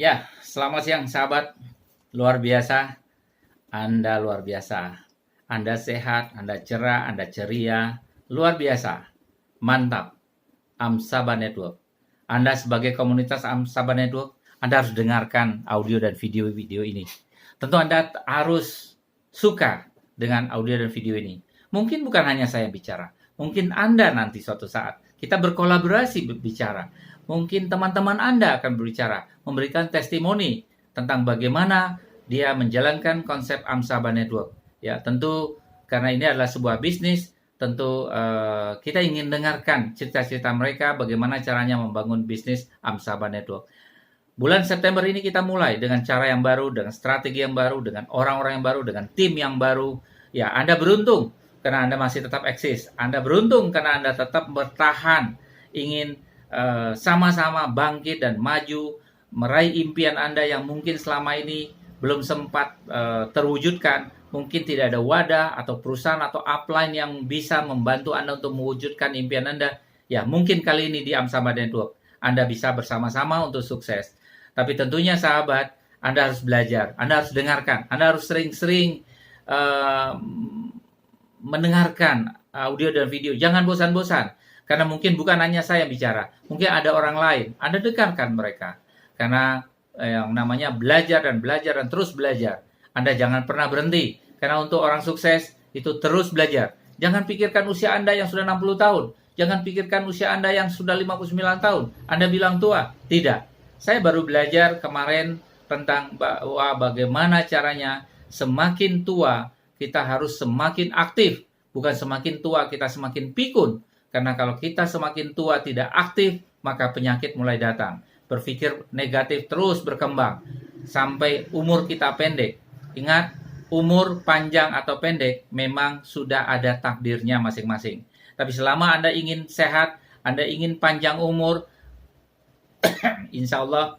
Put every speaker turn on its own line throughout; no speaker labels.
Ya, selamat siang sahabat. Luar biasa, Anda luar biasa. Anda sehat, Anda cerah, Anda ceria. Luar biasa. Mantap. Amsaba Network. Anda sebagai komunitas Amsaba Network, Anda harus dengarkan audio dan video-video ini. Tentu Anda harus suka dengan audio dan video ini. Mungkin bukan hanya saya bicara. Mungkin Anda nanti suatu saat kita berkolaborasi berbicara. Mungkin teman-teman Anda akan berbicara, memberikan testimoni tentang bagaimana dia menjalankan konsep Amsaba Network. Ya, tentu karena ini adalah sebuah bisnis, tentu kita ingin dengarkan cerita-cerita mereka bagaimana caranya membangun bisnis Amsaba Network. Bulan September ini kita mulai dengan cara yang baru, dengan strategi yang baru, dengan orang-orang yang baru, dengan tim yang baru. Ya, Anda beruntung karena Anda masih tetap eksis. Anda beruntung karena Anda tetap bertahan, ingin sama-sama bangkit dan maju, meraih impian Anda yang mungkin selama ini belum sempat terwujudkan. Mungkin tidak ada wadah atau perusahaan atau upline yang bisa membantu Anda untuk mewujudkan impian Anda. Ya, mungkin kali ini di Amsaba Network Anda bisa bersama-sama untuk sukses. Tapi tentunya sahabat, Anda harus belajar, Anda harus dengarkan, Anda harus sering-sering mendengarkan audio dan video. Jangan bosan-bosan. Karena mungkin bukan hanya saya yang bicara, mungkin ada orang lain. Anda dengarkan mereka. Karena yang namanya belajar dan terus belajar. Anda jangan pernah berhenti. Karena untuk orang sukses itu terus belajar. Jangan pikirkan usia Anda yang sudah 60 tahun. Jangan pikirkan usia Anda yang sudah 59 tahun. Anda bilang tua. Tidak. Saya baru belajar kemarin tentang bahwa bagaimana caranya semakin tua kita harus semakin aktif. Bukan semakin tua kita semakin pikun. Karena kalau kita semakin tua tidak aktif, maka penyakit mulai datang. Berpikir negatif terus berkembang sampai umur kita pendek. Ingat, umur panjang atau pendek memang sudah ada takdirnya masing-masing. Tapi selama Anda ingin sehat, Anda ingin panjang umur, insya Allah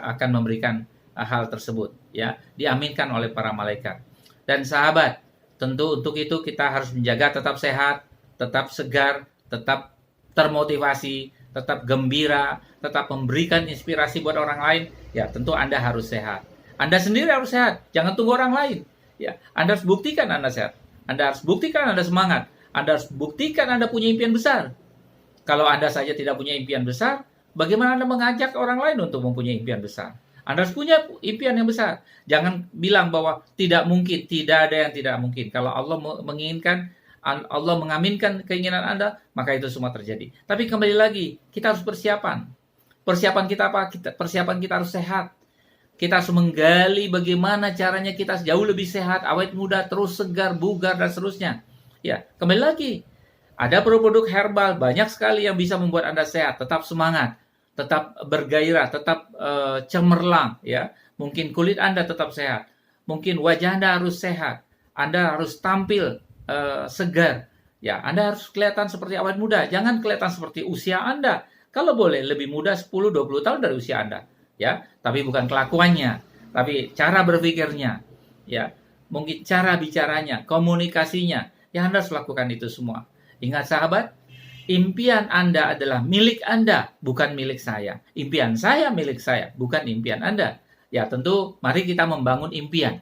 akan memberikan hal tersebut. Ya, diaminkan oleh para malaikat. Dan sahabat, tentu untuk itu kita harus menjaga tetap sehat, tetap segar, tetap termotivasi, tetap gembira, tetap memberikan inspirasi buat orang lain. Ya, tentu Anda harus sehat. Anda sendiri harus sehat, jangan tunggu orang lain. Ya, Anda harus buktikan Anda sehat. Anda harus buktikan Anda semangat. Anda harus buktikan Anda punya impian besar. Kalau Anda saja tidak punya impian besar, bagaimana Anda mengajak orang lain untuk mempunyai impian besar? Anda harus punya impian yang besar. Jangan bilang bahwa tidak mungkin, tidak ada yang tidak mungkin. Kalau Allah menginginkan, Allah mengaminkan keinginan Anda, maka itu semua terjadi. Tapi kembali lagi, kita harus persiapan. Persiapan kita apa? Persiapan kita harus sehat. Kita harus menggali bagaimana caranya kita jauh lebih sehat, awet muda, terus segar, bugar, dan seterusnya. Ya, kembali lagi. Ada produk-produk herbal, banyak sekali yang bisa membuat Anda sehat, tetap semangat, tetap bergairah, tetap cemerlang. Ya, mungkin kulit Anda tetap sehat. Mungkin wajah Anda harus sehat. Anda harus tampil segar. Ya, Anda harus kelihatan seperti awet muda. Jangan kelihatan seperti usia Anda. Kalau boleh lebih muda 10-20 tahun dari usia Anda. Ya, tapi bukan kelakuannya, tapi cara berpikirnya. Ya, mungkin cara bicaranya, komunikasinya. Yang Anda harus lakukan itu semua. Ingat sahabat, impian Anda adalah milik Anda, bukan milik saya. Impian saya milik saya, bukan impian Anda. Ya, tentu mari kita membangun impian.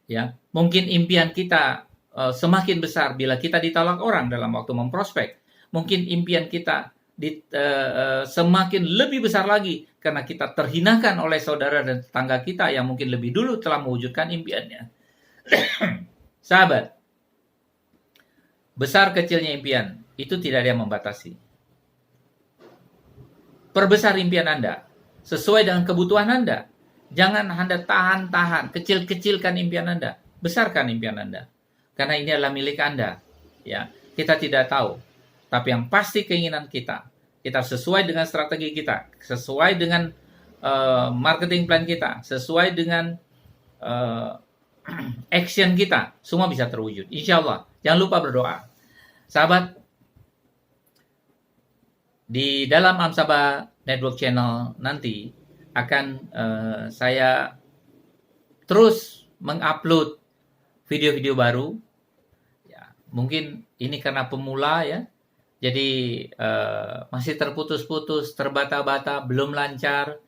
Ya, mungkin impian kita semakin besar bila kita ditolak orang dalam waktu memprospek. Mungkin impian kita semakin lebih besar lagi karena kita terhinakan oleh saudara dan tetangga kita yang mungkin lebih dulu telah mewujudkan impiannya. Sahabat, besar kecilnya impian itu tidak ada yang membatasi. Perbesar impian Anda sesuai dengan kebutuhan Anda. Jangan Anda tahan-tahan, kecil-kecilkan impian Anda, besarkan impian Anda. Karena ini adalah milik Anda. Ya, kita tidak tahu, tapi yang pasti keinginan kita sesuai dengan strategi kita, sesuai dengan marketing plan kita, sesuai dengan action kita, semua bisa terwujud. Insya Allah. Jangan lupa berdoa. Sahabat, di dalam Amsaba Network Channel nanti akan saya terus mengupload video-video baru. Ya, mungkin ini karena pemula ya. Jadi masih terputus-putus, terbata-bata, belum lancar,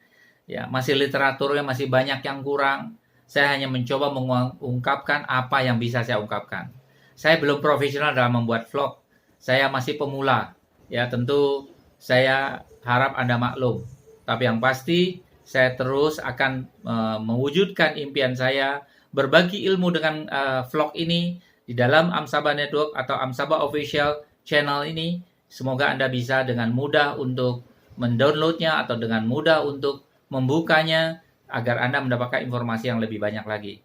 ya masih literaturnya masih banyak yang kurang. Saya hanya mencoba mengungkapkan apa yang bisa saya ungkapkan. Saya belum profesional dalam membuat vlog. Saya masih pemula. Ya tentu saya harap Anda maklum. Tapi yang pasti saya terus akan mewujudkan impian saya, berbagi ilmu dengan vlog ini di dalam Amsaba Network atau Amsaba Official channel ini. Semoga Anda bisa dengan mudah untuk mendownloadnya atau dengan mudah untuk membukanya agar Anda mendapatkan informasi yang lebih banyak lagi.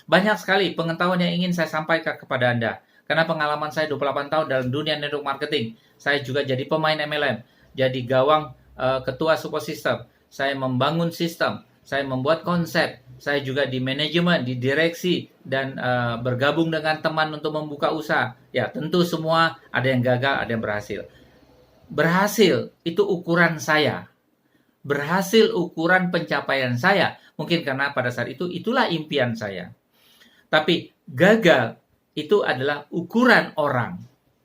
Banyak sekali pengetahuan yang ingin saya sampaikan kepada Anda. Karena pengalaman saya 28 tahun dalam dunia network marketing. Saya juga jadi pemain MLM, jadi gawang ketua support system. Saya membangun sistem, saya membuat konsep, saya juga di manajemen, di direksi, dan bergabung dengan teman untuk membuka usaha. Ya, tentu semua ada yang gagal, ada yang berhasil. Berhasil, itu ukuran saya. Berhasil ukuran pencapaian saya. Mungkin karena pada saat itu, itulah impian saya. Tapi gagal, itu adalah ukuran orang.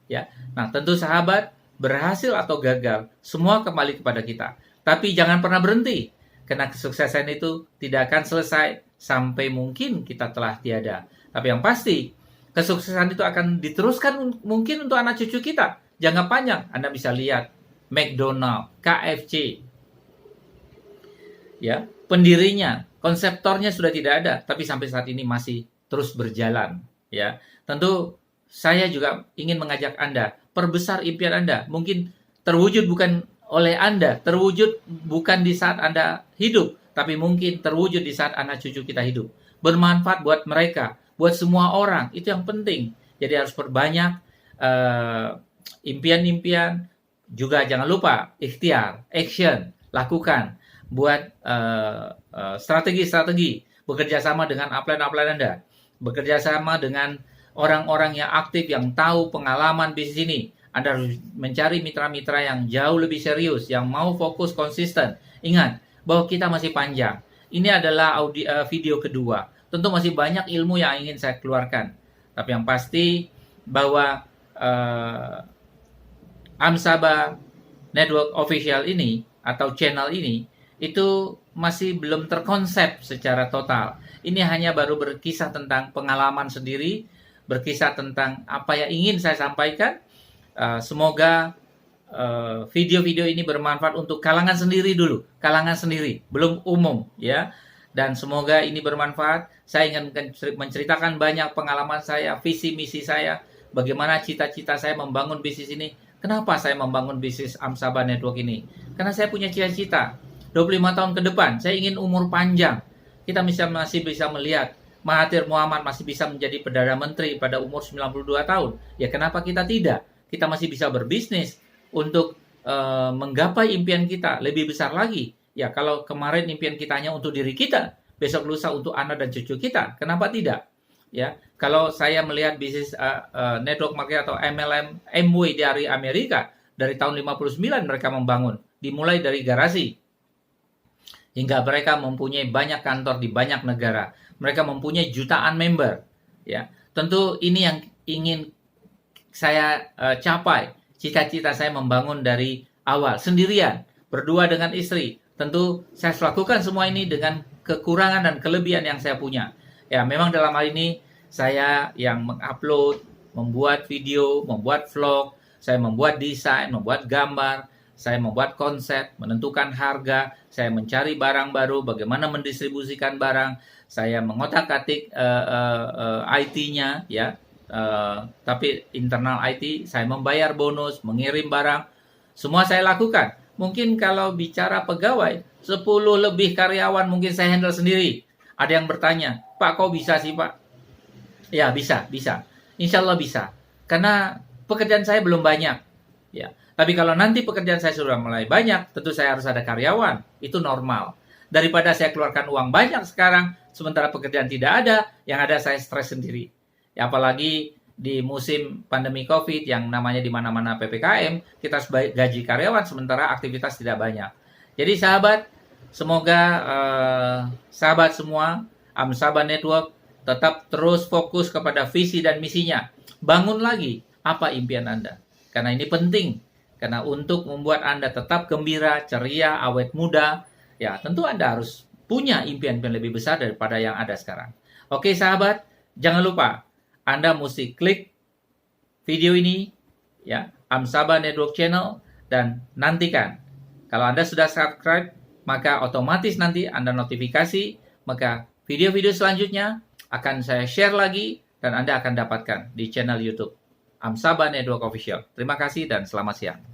Ya, nah tentu sahabat, berhasil atau gagal, semua kembali kepada kita. Tapi jangan pernah berhenti. Karena kesuksesan itu tidak akan selesai sampai mungkin kita telah tiada. Tapi yang pasti, kesuksesan itu akan diteruskan mungkin untuk anak cucu kita. Jangka panjang, Anda bisa lihat McDonald, KFC. Ya, pendirinya, konseptornya sudah tidak ada, tapi sampai saat ini masih terus berjalan. Ya, tentu saya juga ingin mengajak Anda, perbesar impian Anda. Mungkin terwujud bukan oleh Anda, terwujud bukan di saat Anda hidup, tapi mungkin terwujud di saat anak cucu kita hidup. Bermanfaat buat mereka, buat semua orang, itu yang penting. Jadi harus perbanyak impian-impian, juga jangan lupa ikhtiar, action, lakukan, buat strategi-strategi, bekerja sama dengan upline-upline Anda, bekerja sama dengan orang-orang yang aktif, yang tahu pengalaman bisnis ini. Anda harus mencari mitra-mitra yang jauh lebih serius, yang mau fokus konsisten. Ingat, bahwa kita masih panjang. Ini adalah video kedua. Tentu masih banyak ilmu yang ingin saya keluarkan. Tapi yang pasti, bahwa Amsaba Network Official ini, atau channel ini, itu masih belum terkonsep secara total. Ini hanya baru berkisah tentang pengalaman sendiri, berkisah tentang apa yang ingin saya sampaikan. Semoga video-video ini bermanfaat untuk kalangan sendiri dulu, kalangan sendiri, belum umum ya. Dan semoga ini bermanfaat. Saya ingin menceritakan banyak pengalaman saya, visi misi saya, bagaimana cita-cita saya membangun bisnis ini. Kenapa saya membangun bisnis Amsaba Network ini? Karena saya punya cita-cita 25 tahun ke depan, saya ingin umur panjang. Kita masih bisa melihat Mahathir Muhammad masih bisa menjadi Perdana Menteri pada umur 92 tahun. Ya kenapa kita tidak? Kita masih bisa berbisnis untuk menggapai impian kita lebih besar lagi. Ya kalau kemarin impian kita hanya untuk diri kita, besok lusa untuk anak dan cucu kita, kenapa tidak? Ya kalau saya melihat bisnis network marketing atau MLM Amway dari Amerika, dari tahun 59 mereka membangun, dimulai dari garasi hingga mereka mempunyai banyak kantor di banyak negara. Mereka mempunyai jutaan member. Ya, tentu ini yang ingin saya capai. Cita-cita saya membangun dari awal sendirian, berdua dengan istri. Tentu saya lakukan semua ini dengan kekurangan dan kelebihan yang saya punya. Ya, memang dalam hal ini saya yang mengupload, membuat video, membuat vlog, saya membuat desain, membuat gambar, saya membuat konsep, menentukan harga, saya mencari barang baru, bagaimana mendistribusikan barang, saya mengotak-atik IT-nya, ya. Tapi internal IT, saya membayar bonus, mengirim barang, semua saya lakukan. Mungkin kalau bicara pegawai, 10 lebih karyawan mungkin saya handle sendiri. Ada yang bertanya, Pak kok bisa sih Pak? Ya bisa. Insya Allah bisa. Karena pekerjaan saya belum banyak. Ya. Tapi kalau nanti pekerjaan saya sudah mulai banyak, tentu saya harus ada karyawan. Itu normal. Daripada saya keluarkan uang banyak sekarang, sementara pekerjaan tidak ada, yang ada saya stres sendiri. Ya, apalagi di musim pandemi COVID yang namanya di mana-mana PPKM, kita harus gaji karyawan sementara aktivitas tidak banyak. Jadi sahabat, semoga sahabat semua, Amsaba Network tetap terus fokus kepada visi dan misinya. Bangun lagi apa impian Anda. Karena ini penting. Karena untuk membuat Anda tetap gembira, ceria, awet muda, ya tentu Anda harus punya impian-impian lebih besar daripada yang ada sekarang. Oke sahabat, jangan lupa Anda mesti klik video ini, ya, Amsaba Network Channel, dan nantikan. Kalau Anda sudah subscribe, maka otomatis nanti Anda notifikasi, maka video-video selanjutnya akan saya share lagi, dan Anda akan dapatkan di channel YouTube Amsaba Network Official. Terima kasih dan selamat siang.